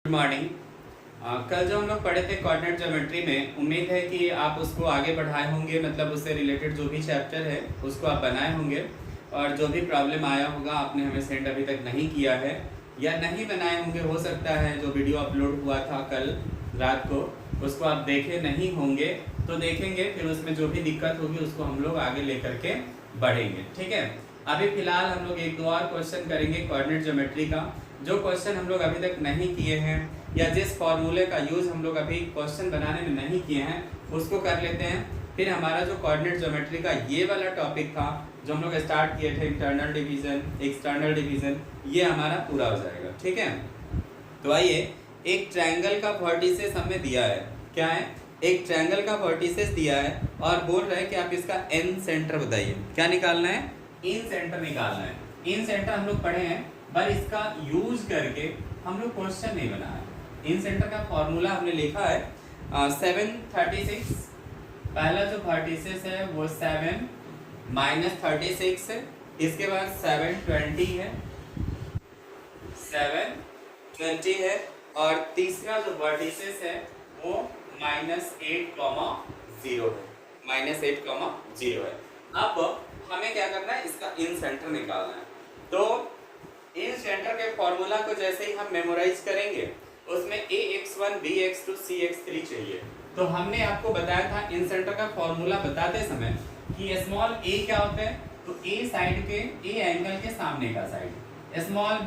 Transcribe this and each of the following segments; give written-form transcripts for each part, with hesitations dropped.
Good morning. कल जो हम लोग पढ़े थे कोऑर्डिनेट ज्योमेट्री में, उम्मीद है कि आप उसको आगे बढ़ाए होंगे, मतलब उससे रिलेटेड जो भी चैप्टर है उसको आप बनाए होंगे और जो भी प्रॉब्लम आया होगा आपने हमें सेंड अभी तक नहीं किया है या नहीं बनाए होंगे। हो सकता है जो वीडियो अपलोड हुआ था कल रात को उसको आप देखे नहीं होंगे, तो देखेंगे, फिर उसमें जो भी दिक्कत होगी उसको हम लोग आगे लेकर के बढ़ेंगे। ठीक है, अभी फिलहाल हम लोग एक दो और क्वेश्चन करेंगे कोऑर्डिनेट ज्योमेट्री का। जो क्वेश्चन हम लोग अभी तक नहीं किए हैं या जिस फॉर्मूले का यूज़ हम लोग अभी क्वेश्चन बनाने में नहीं किए हैं उसको कर लेते हैं। फिर हमारा जो कोऑर्डिनेट ज्योमेट्री का ये वाला टॉपिक था जो हम लोग स्टार्ट किए थे, इंटरनल डिवीजन, एक्सटर्नल डिवीजन, ये हमारा पूरा हो जाएगा। ठीक है, तो आइए, एक ट्रायंगल का वर्टिसेस हमें दिया है। क्या है? एक ट्रायंगल का वर्टिसेस दिया है और बोल रहा है कि आप इसका एन सेंटर बताइए। क्या निकालना है? इन सेंटर निकालना है। इन सेंटर हम लोग पढ़े हैं, पर इसका यूज करके हम लोग क्वेश्चन नहीं बना है। इन सेंटर का फॉर्मूला हमने लिखा है 736। पहला जो वर्टिसेस है वो 7 - 36 है, इसके बाद 720 है, 720 है, और तीसरा जो वर्टिसेस है वो -8, 0 है, -8, 0 है। अब हमें क्या करना है? इसका इन सेंटर निकालना है। तो इन सेंटर के फॉर्मूला को जैसे ही हम मेमोराइज करेंगे उसमें ax1 bx2 cx3 चाहिए। तो हमने आपको बताया था इन सेंटर का फॉर्मूला बताते समय कि स्मॉल a क्या होता है, तो a साइड के, a एंगल के सामने का साइड, स्मॉल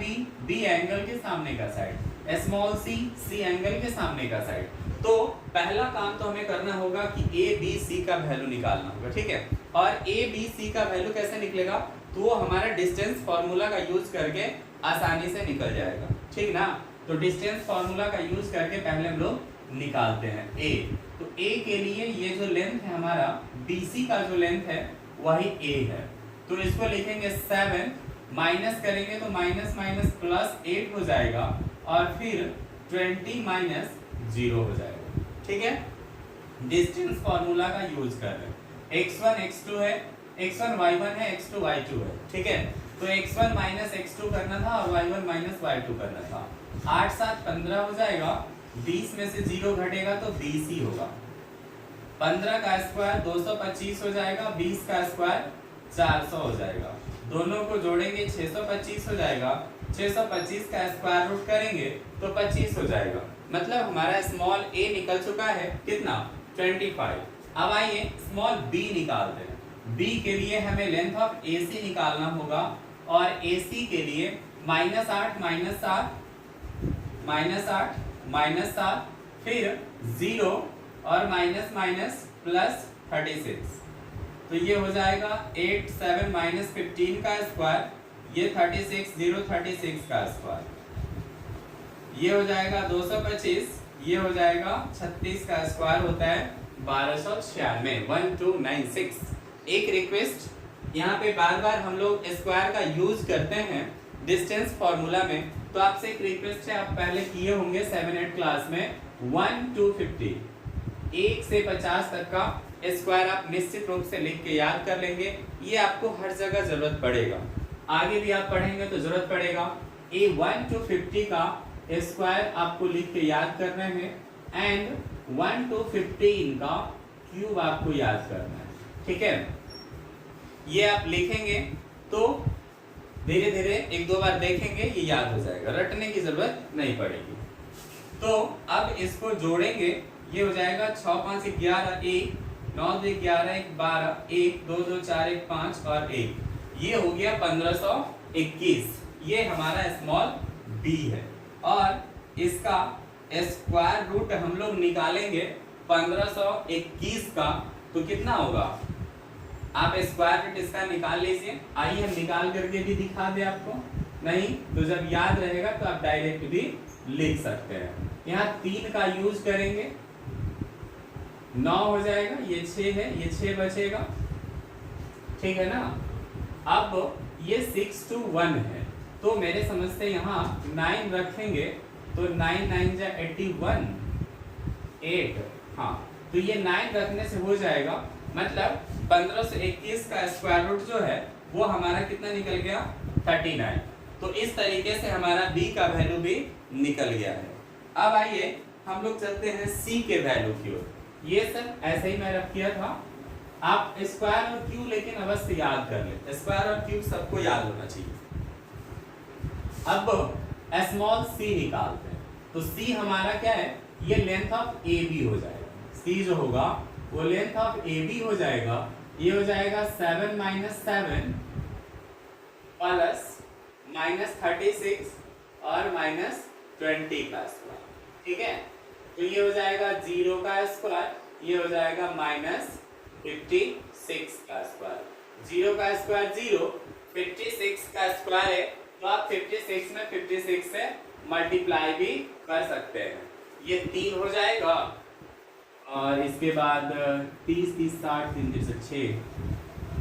b एंगल के सामने का साइड, स्मॉल c एंगल के सामने का साइड। तो पहला काम तो हमें करना होगा कि a b c का वैल्यू निकालना होगा। ठीक है, और a b c का वैल्यू कैसे निकलेगा? तो वो हमारा डिस्टेंस फार्मूला का यूज करके आसानी से निकल जाएगा। ठीक ना? तो डिस्टेंस फार्मूला का यूज करके पहले हम लोग निकालते हैं a। तो a के लिए ये जो लेंथ है हमारा BC का जो लेंथ है वही a है। तो इसको लिखेंगे 7, माइनस करेंगे तो माइनस माइनस +8 हो जाएगा और फिर 20 - 0 हो जाएगा। ठीक है, डिस्टेंस फार्मूला का यूज कर रहे हैं। x1 x2 है, x1 y1 है, x2 y2 है। ठीक है, तो x1 - x2 करना था और y1 - y2 करना था। 8 7 15 हो जाएगा, 20 में से 0 घटेगा तो 20 ही होगा। 15 का स्क्वायर 225 हो जाएगा, 20 का स्क्वायर 400 हो जाएगा। दोनों को जोड़ेंगे 625 हो जाएगा, 625 का स्क्वायर रूट करेंगे तो 25 हो जाएगा। मतलब हमारा स्मॉल a निकल चुका है कितना? 25। अब आइए स्मॉल b निकालते हैं। b के लिए हमें लेंथ ऑफ AC निकालना होगा और AC के लिए -8 - 7 -8 - 7 फिर 0 और माइनस +36। तो ये हो जाएगा 8 7 - 15 का स्क्वायर, ये 36 0 36 का स्क्वायर, ये हो जाएगा 225, ये हो जाएगा 36 का स्क्वायर होता है 1296, 1296। एक रिक्वेस्ट, यहाँ पे बार बार हम लोग स्क्वायर का यूज करते हैं डिस्टेंस फॉर्मूला में, तो आपसे एक रिक्वेस्ट है, आप पहले किए होंगे 7-8 क्लास में 1 to 50, 1 से 50 तक का स्क्वायर आप निश्चित रूप से लिख के याद कर लेंगे। ये आपको हर जगह जरूरत पड़ेगा, आगे भी आप पढ़ेंगे तो जरूरत पड़ेगा। ये 1 to 50 का स्क्वायर आपको लिख के याद करना है एंड 1 to 15 का क्यूब आपको याद करना है। ठीक है, ये आप लिखेंगे तो धीरे धीरे एक दो बार देखेंगे ये याद हो जाएगा, रटने की जरूरत नहीं पड़ेगी। तो अब इसको जोड़ेंगे, ये हो जाएगा 6 5 11 1 9 2 11 1 12 1 2 2 4 1 5 और 1, ये हो गया 1521। ये हमारा स्मॉल b है और इसका स्क्वायर रूट हम लोग निकालेंगे 1521 का, तो कितना होगा? आप स्क्वायर रूट इसका निकाल लीजिए। आइए हम निकाल करके भी दिखा दें आपको, नहीं तो जब याद रहेगा तो आप डायरेक्ट भी लिख सकते हैं। यहाँ 3 का यूज करेंगे, 9 हो जाएगा, ये 6 है, ये 6 बचेगा। ठीक है ना? अब ये 6 to 1 है, तो मेरे समझ से यहाँ 9 रखेंगे तो 9 9 जा 81 8, हाँ, तो ये 9 रखने से हो जाएगा। मतलब 1521 का स्क्वायर रूट जो है वो हमारा कितना निकल गया? 39। तो इस तरीके से हमारा b का वैल्यू भी निकल गया है। अब आइए हम लोग चलते हैं सी के वैल्यू की ओर। ये सब ऐसे ही मैं रख किया था, आप स्क्वायर और क्यूब लेकिन अवश्य याद कर ले, स्क्वायर और क्यूब सबको याद होना चाहिए। अब स्मॉल सी निकालते हैं, तो सी हमारा क्या है, ये लेंथ ऑफ ए बी हो जाएगा। सी जो होगा वो लेंथ ऑफ ए बी हो जाएगा, ये हो जाएगा 7 - 7 प्लस -36 और -20 का स्क्वायर, ठीक है। तो ये हो जाएगा 0 का स्क्वायर, ये हो जाएगा -56 का स्क्वायर। 0 का स्क्वायर 0, 56 का स्क्वायर है, तो आप 56 में 56 से मल्टीप्लाई भी कर सकते हैं। ये 3 हो जाएगा और इसके बाद 30 30 60 3 3 6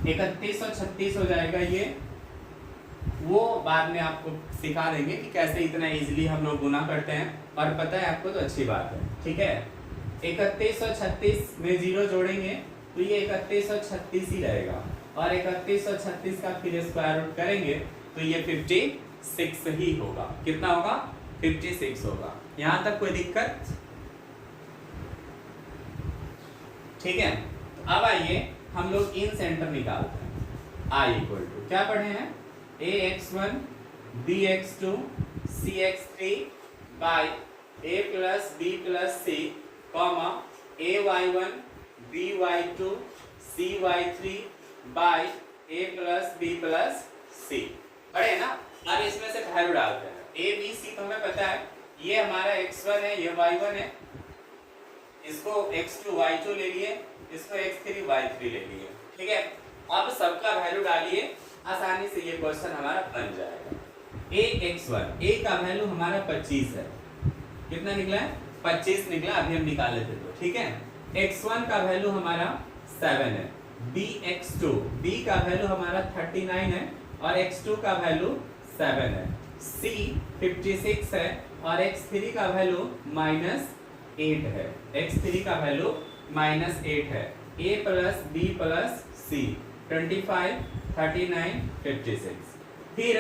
31 और 36 हो जाएगा। ये वो बाद में आपको सिखा देंगे कि कैसे इतना इजीली हम लोग गुना करते हैं, और पता है आपको तो अच्छी बात है, ठीक है। 31 और 36 में 0 जोड़ेंगे तो ये 31 और 36 ही रहेगा, और 31 और 36 का फिर स्क्वायर रूट करेंगे तो ये 56 ही होगा। कितना होगा? 56 होगा। यहाँ तक कोई दिक्कत? ठीक है। तो अब आइए हम लोग इन सेंटर निकालते हैं। आई इक्वल टू क्या पढ़े हैं, ax1 bx2 cx3 by a plus b plus c comma ay1 by2 cy3 by a plus b plus c। पढ़े ना। अब इसमें से वैल्यू डालते हैं। a b c तो हमें पता है, ये हमारा x1 है, ये y1 है, इसको x2 y2 ले लिए, इसको x3 y3 ले लिए, ठीक है। अब सबका वैल्यू डालिए, आसानी से ये क्वेश्चन हमारा बन जाएगा। ax1, a का वैल्यू हमारा 25 है। कितना निकला है? 25 निकला, अभी हम निकाले थे तो, ठीक है। x1 का वैल्यू हमारा 7 है। bx2, b का वैल्यू हमारा 39 है और x2 का वैल्यू 7 है। c 56 है और x3 का वैल्यू -8 है। x3 का वैल्यू -8 है। a plus b plus c 25 39 56। फिर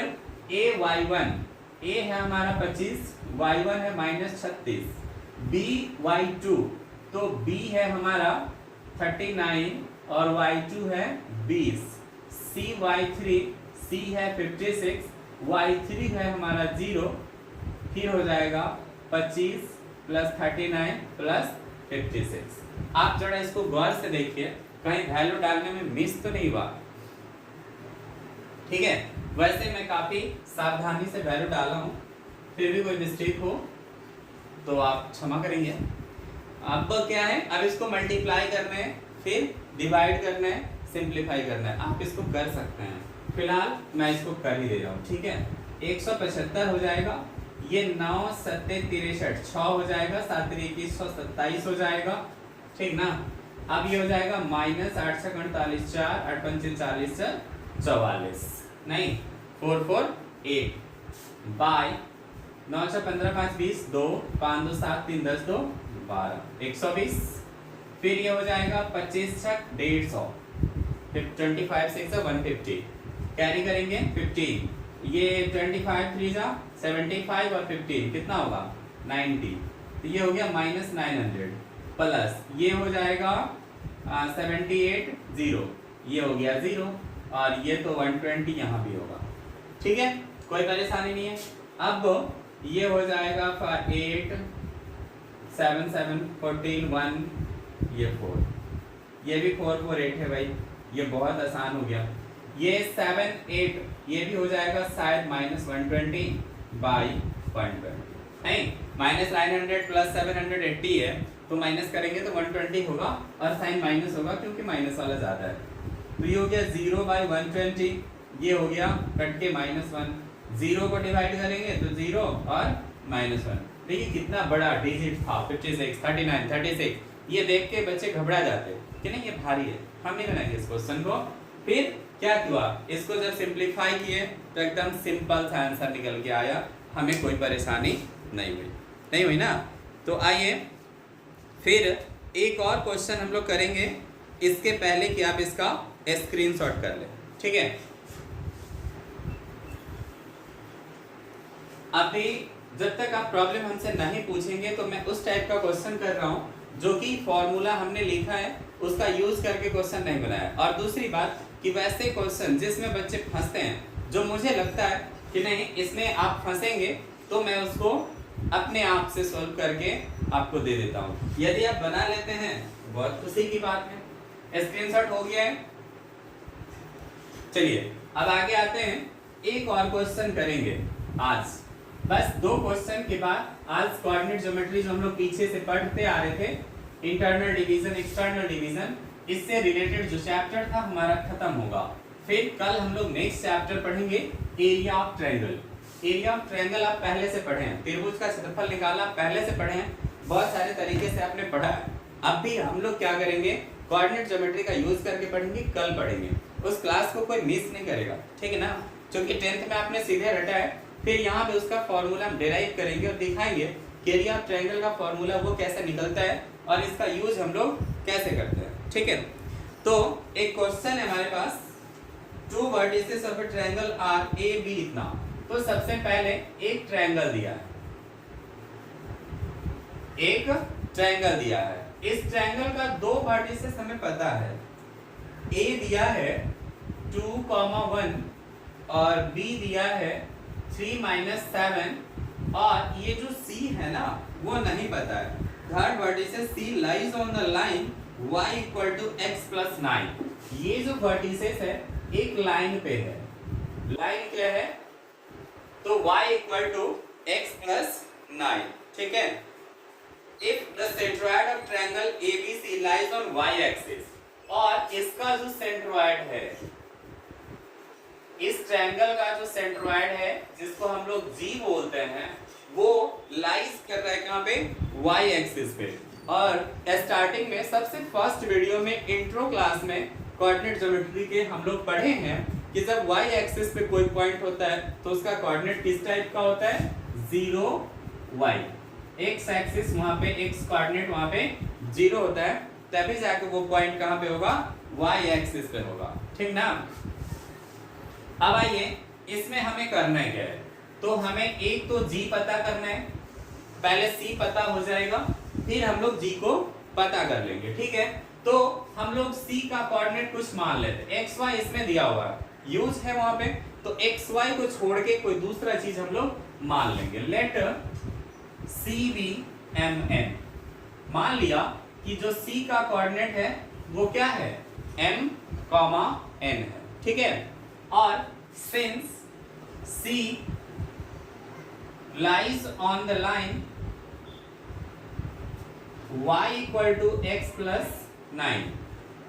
ay1, a है हमारा 25, y1 है -36, by2 तो b है हमारा 39 और y2 है 20, cy3, c है 56, y3 है हमारा 0, फिर हो जाएगा 25 प्लस 39 प्लस 56। आप जरा इसको गौर से देखिए, कहीं वैल्यू डालने में मिस तो नहीं हुआ, ठीक है। वैसे मैं काफी सावधानी से वैल्यू डाला हूं, फिर भी कोई मिस्टेक हो तो आप क्षमा करेंगे। अब क्या है, अब इसको मल्टीप्लाई करना है, फिर डिवाइड करना है, सिंप्लीफाई करना है। आप इसको कर सकते हैं, फिलहाल मैं इसको कर ही दे रहा हूँ, ठीक है। 175 हो जाएगा, ये 9 7 63 6 हो जाएगा, 7 21 127 हो जाएगा, ठीक ना। अब ये हो जाएगा -8 6 48 4 8 5 40 44 नहीं 4 4 8 बाय 9 6 15 5 20 2 5 2 7 3 10 2 12 120। फिर ये हो जाएगा 25 6 150, फिर 25 6 150, कैरी करेंगे 15, ये 25 3 जा 75 और 15 कितना होगा 90, तो ये हो गया -900 प्लस ये हो जाएगा 78 0, ये हो गया 0 और ये तो 120 यहाँ भी होगा, ठीक है, कोई परेशानी नहीं है। अब ये हो जाएगा 8 7 7 14 1, ये 4, ये भी 4 4 8 है भाई, ये बहुत आसान हो गया। ये 7 8 ये भी हो जाएगा शायद -120 बाई 120, नहीं -900 प्लस 780 है, तो माइनस करेंगे तो 120 होगा और साइन माइनस होगा क्योंकि माइनस वाला ज़्यादा है। तो ये हो गया 0 बाई 120, ये हो गया कट के -1, 0 को डिवाइड करेंगे तो 0 और -1। देखिए कितना बड़ा डिजिट था, 56 39 36, ये देख के बच्चे घबरा जाते कि नहीं ये भारी है, हम नहीं बनाएंगे इस क्वेश्चन को। फिर क्या हुआ, इसको जब सिंप्लीफाई किए तो एकदम सिंपल सा आंसर निकल के आया, हमें कोई परेशानी नहीं हुई ना। तो आइए फिर एक और क्वेश्चन हम लोग करेंगे, इसके पहले कि आप इसका स्क्रीनशॉट कर लें, ठीक है। अभी जब तक आप प्रॉब्लम हमसे नहीं पूछेंगे तो मैं उस टाइप का क्वेश्चन कर रहा हूँ जो कि फॉर्मूला हमने लिखा है उसका यूज करके क्वेश्चन नहीं बनाया। और दूसरी बात कि वैसे क्वेश्चन जिसमें बच्चे फंसते हैं, जो मुझे लगता है कि नहीं इसमें आप फंसेंगे, तो मैं उसको अपने आप से सॉल्व करके आपको दे देता हूँ। यदि आप बना लेते हैं बहुत खुशी की बात है। स्क्रीनशॉट हो गया है। चलिए अब आगे आते हैं, एक और क्वेश्चन करेंगे आज। बस 2 क्वेश्चन के बाद आज कोऑर्डिनेट ज्योमेट्री जो हम लोग पीछे से पढ़ते आ रहे थे, इंटरनल डिवीजन एक्सटर्नल डिवीजन, इससे रिलेटेड जो चैप्टर था हमारा खत्म होगा। फिर कल हम लोग नेक्स्ट चैप्टर पढ़ेंगे area of triangle. Area of triangle आप पहले से पढ़े हैं, त्रिभुज का क्षेत्रफल निकालना पहले से पढ़े हैं, बहुत सारे तरीके से आपने पढ़ा है। अब भी हम लोग क्या करेंगे, कोऑर्डिनेट ज्योमेट्री का यूज करके पढ़ेंगे, कल पढ़ेंगे। उस क्लास को कोई मिस नहीं करेगा, ठीक है ना, क्योंकि 10th में आपने सीधे रटा है। फिर यहाँ पे उसका फॉर्मूला हम डिराइव करेंगे और दिखाएंगे कि एरिया ऑफ ट्रायंगल का फॉर्मूला वो कैसे निकलता है और इसका यूज हम लोग कैसे करते हैं, ठीक है। तो एक क्वेश्चन है हमारे पास, 2 vertices of a triangle are A B लिखना। तो सबसे पहले एक ट्रायंगल दिया है, एक ट्रायंगल दिया है। इस ट्रायंगल का 2 वर्टिसेस हमें पता है, ए दिया है 2, 1 और बी दिया है 3 - 7 और ये जो सी है ना वो नहीं पता है। Third vertices C lies on the line y = x + 9। ये जो वर्टिसेस है एक लाइन पे है, लाइन क्या है, तो y = x + 9, ठीक है। If the centroid of triangle ABC lies on y axis, और इसका जो सेंट्रोइड है, इस ट्रायंगल का जो सेंट्रोइड है जिसको हम लोग G बोलते हैं, वो लाइज कर रहा है कहाँ पे, y एक्सिस पे। और स्टार्टिंग में सबसे फर्स्ट वीडियो में इंट्रो क्लास में कोऑर्डिनेट ज्योमेट्री के हम लोग पढ़े हैं कि जब y एक्सिस पे कोई पॉइंट होता है तो उसका कोऑर्डिनेट किस टाइप का होता है, 0 y। x एक्सिस वहां पे x कोऑर्डिनेट वहां पे 0 होता है, तभी जाके वो पॉइंट कहां पे होगा, y एक्सिस पे होगा, ठीक ना। अब आइए इसमें हमें करना है क्या है, तो हमें एक तो g पता करना है, पहले c पता हो जाएगा, फिर हम लोग g को पता कर लेंगे, ठीक है। तो हम लोग c का कोऑर्डिनेट कुछ मान लेते हैं, xy इसमें दिया हुआ है, यूज है वहां पे, तो xy को छोड़ के कोई दूसरा चीज हम लोग मान लेंगे। लेट CBMN, मान लिया कि जो C का कोऑर्डिनेट है वो क्या है, M, N है, ठीक है। और since C lies on the line y = x + 9,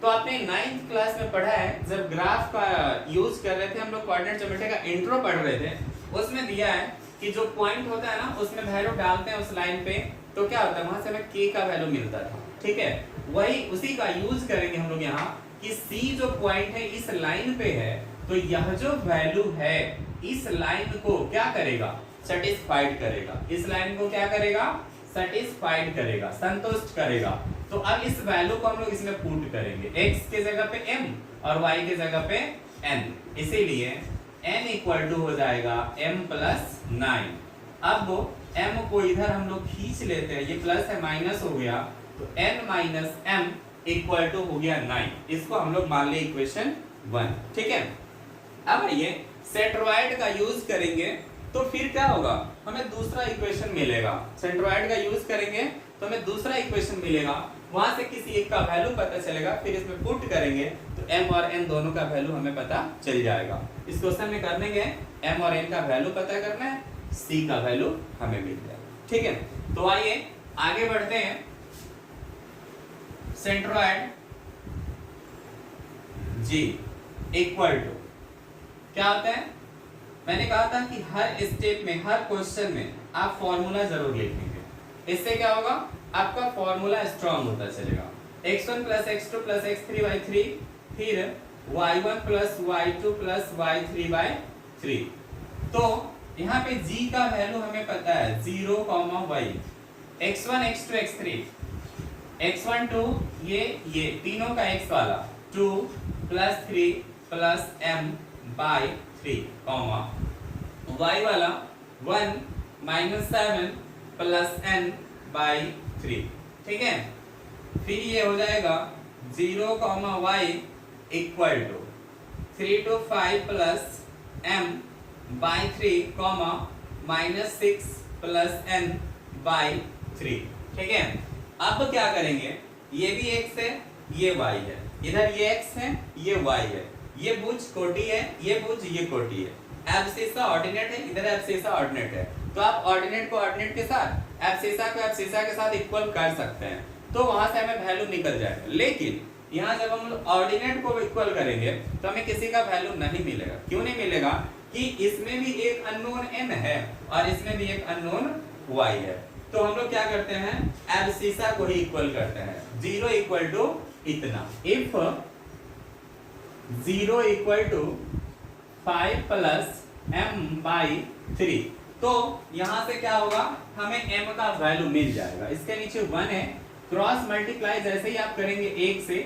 तो आपने 9th क्लास में पढ़ा है, जब ग्राफ का यूज कर रहे थे हम लोग, कोऑर्डिनेट ज्योमेट्री का इंट्रो पढ़ रहे थे, उसमें दिया है कि जो पॉइंट होता है ना उसमें वैल्यू डालते हैं उस लाइन पे, तो क्या होता है वहां से हमें k का वैल्यू मिलता था, ठीक है। वही उसी का यूज करेंगे हम लोग यहाँ कि c जो पॉइंट है इस लाइन पे है, तो यह जो वैल्यू है इस लाइन को क्या करेगा, सेटिस्फाइड करेगा, इस लाइन को क्या करेगा, सेटिस्फाइड करेगा, संतुष्ट करेगा। तो अब इस वैल्यू को हम लोग इसमें पुट करेंगे, x के जगह पे m और y के जगह पे n, इसीलिए n = हो जाएगा m + 9। अब वो m को इधर हम लोग खींच लेते हैं, ये प्लस है माइनस हो गया, तो n - m = हो गया 9। इसको हम लोग मान ले इक्वेशन 1, ठीक है। अब ये सेंट्रोइड का यूज करेंगे तो फिर क्या होगा, हमें दूसरा इक्वेशन मिलेगा। सेंट्रोइड का यूज करेंगे तो हमें दूसरा इक्वेशन मिलेगा, वहां से किसी एक का वैल्यू पता चलेगा, फिर इसमें पुट करेंगे तो m और n दोनों का वैल्यू हमें पता चल जाएगा। इस क्वेश्चन में करने के m और n का वैल्यू पता करना है, c का वैल्यू हमें मिल जाएगा, ठीक है। तो आइए आगे बढ़ते हैं। सेंट्रोइड G = क्या होता है, मैंने कहा था कि हर स्टेप में, हर क्वेश्चन में आप फॉर्मूला जरूर लिखेंगे, इससे क्या होगा, आपका फॉर्मूला स्ट्रांग होता चलेगा। x1 + x2 + x3/3, फिर y1 + y2 + y3/3। तो यहाँ पे g का वैल्यू हमें पता है 0, y, x1 x2 x3, x1 2 ये तीनों का x वाला 2 + 3 + m/3, y वाला 1 -7 प्लस n बाई 3, ठीक है। फिर ये हो जाएगा 0, y equal to 3 to 5 plus m by 3, -6 plus n by 3, ठीक है। अब क्या करेंगे, ये भी x है, ये y है, इधर ये x है, ये y है, ये भुज कोटि है, ये भुज ये कोटि है। एब्सिसा ऑर्डिनेट है, इधर एब्सिसा ऑर्डिनेट है, तो आप ऑर्डिनेट को ऑर्डिनेट के साथ, एब्सिसा को एब्सिसा के साथ इक्वल कर सकते हैं, तो वहां से हमें वैल्यू निकल जाएगा। लेकिन यहाँ जब हम ऑर्डिनेट को इक्वल करेंगे तो हमें किसी का वैल्यू नहीं मिलेगा। क्यों नहीं मिलेगा? कि इसमें भी एक अननोन n है और इसमें भी एक अननोन y है। तो हम लोग क्या करते हैं, एब्सिसा को ही इक्वल करते हैं। 0 इक्वल टू इतना, if 0 equal to 5 plus m by 3, तो यहां से क्या होगा, हमें m का वैल्यू मिल जाएगा। इसके नीचे 1 है, क्रॉस मल्टीप्लाई जैसे ही आप करेंगे 1 से,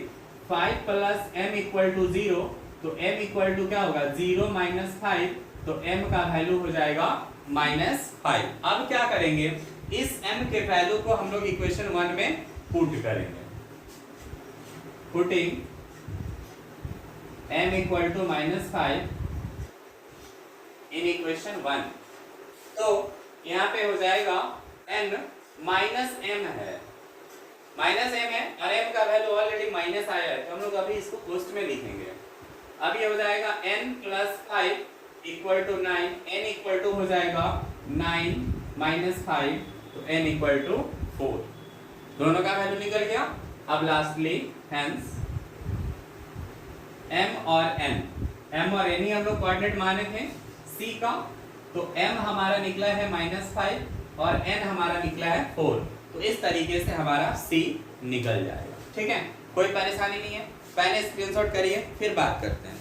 5 प्लस m इक्वल टू 0, तो m इक्वल टू क्या होगा, 0 माइनस 5, तो m का वैल्यू हो जाएगा -5। अब क्या करेंगे, इस m के वैल्यू को हम लोग इक्वेशन 1 में पुट करेंगे। Putting m equal to -5 in equation 1, तो यहाँ पे हो जाएगा n माइनस m है, माइनस m है और m का वैल्यू ऑलरेडी माइनस आया है, तो हम लोग अभी इसको पोस्ट में लिखेंगे। अब ये हो जाएगा n plus 5 equal to 9, n equal to हो जाएगा 9 माइनस 5, तो n इक्वल टू 4, दोनों का वैल्यू निकल गया। अब लास्टली हेंस m और n ही हम लोग कोऑर्डिनेट माने थे c का, तो m हमारा निकला है -5 और n हमारा निकला है 4, तो इस तरीके से हमारा c निकल जाएगा, ठीक है। कोई परेशानी नहीं है, पहले स्क्रीनशॉट करिए फिर बात करते हैं।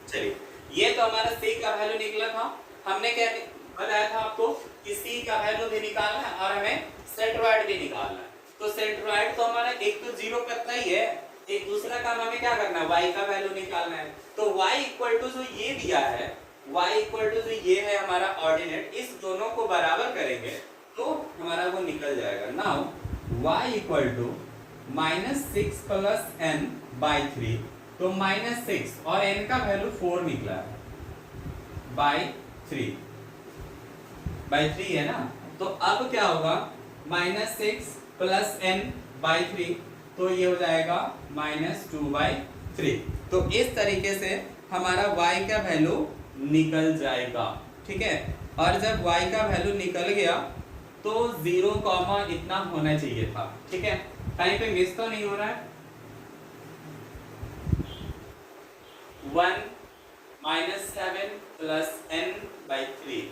चलिए, ये तो हमारा c का वैल्यू निकला था। हमने क्या बताया था आपको कि c का वैल्यू भी निकालना है और हमें सेंट्रोइड भी निकालना है। तो सेंट्रोइड तो हमारा एक तो 0 करता ही है, एक दूसरा काम हमें क्या करना है, y का वैल्यू निकालना है। तो y इक्वल टू जो ये दिया है, y इक्वल टू जो ये है हमारा ऑर्डिनेट, इस दोनों को बराबर करेंगे तो हमारा वो निकल जाएगा। Now y equal to -6 plus n by 3, तो -6 और n का वैल्यू 4 निकला है, बाई 3 है ना। तो अब क्या होगा, -6 प्लस n बाई 3, तो ये हो जाएगा -2/3। तो इस तरीके से हमारा y का वैल्यू निकल जाएगा, ठीक है। और जब y का वैल्यू निकल गया तो 0, इतना होना चाहिए था, ठीक है। कहीं पे मिस तो नहीं हो रहा है। 1 -7 plus n by 3,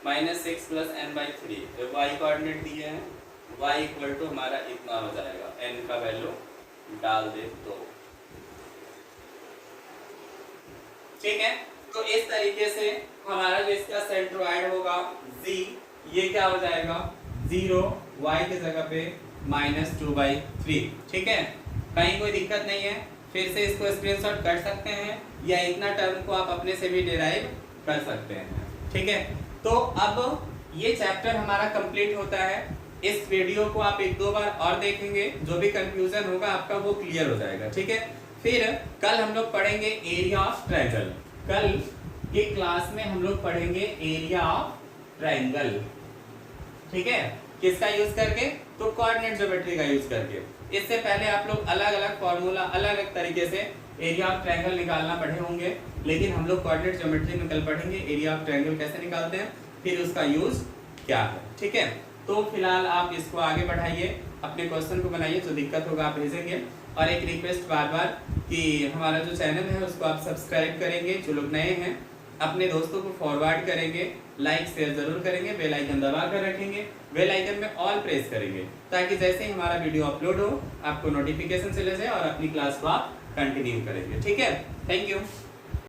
-6 plus n by 3, तो y कोऑर्डिनेट दिए हैं, y इक्वल टू हमारा इतना हो जाएगा, n का वैल्यू डाल दे तो, ठीक है। तो इस तरीके से हमारा जो इसका सेंट्रोइड होगा z, ये क्या हो जाएगा, 0, y के जगह पे -2/3, ठीक है। कहीं कोई दिक्कत नहीं है, फिर से इसको स्क्रीनशॉट कर सकते हैं या इतना टर्म को आप अपने से भी डिराइव कर सकते हैं, ठीक है। तो अब ये चैप्टर हमारा कंप्लीट होता है। इस वीडियो को आप 1-2 बार और देखेंगे, जो भी कंफ्यूजन होगा आपका वो क्लियर हो जाएगा, ठीक है। फिर कल हम लोग पढ़ेंगे एरिया ऑफ ट्रायंगल। कल के क्लास में हम लोग पढ़ेंगे एरिया ऑफ ट्रायंगल, ठीक है। किसका यूज करके, तो कोऑर्डिनेट ज्योमेट्री का यूज करके। इससे पहले आप लोग अलग अलग फॉर्मूला, अलग अलग तरीके से एरिया ऑफ ट्रायंगल निकालना पढ़े होंगे, लेकिन हम लोग कोऑर्डिनेट ज्योमेट्री में कल पढ़ेंगे एरिया ऑफ ट्रायंगल कैसे निकालते हैं, फिर उसका यूज क्या है, ठीक है। तो फिलहाल आप इसको आगे बढ़ाइए, अपने क्वेश्चन को बनाइए, जो दिक्कत होगा आप भेजेंगे। और एक रिक्वेस्ट बार बार कि हमारा जो चैनल है उसको आप सब्सक्राइब करेंगे, जो लोग नए हैं अपने दोस्तों को फॉरवर्ड करेंगे, लाइक शेयर जरूर करेंगे, बेल आइकन दबा कर रखेंगे, बेल आइकन में ऑल प्रेस करेंगे, ताकि जैसे ही हमारा वीडियो अपलोड हो आपको नोटिफिकेशन चले जाए और अपनी क्लास को आप कंटिन्यू करेंगे, ठीक है। Thank you.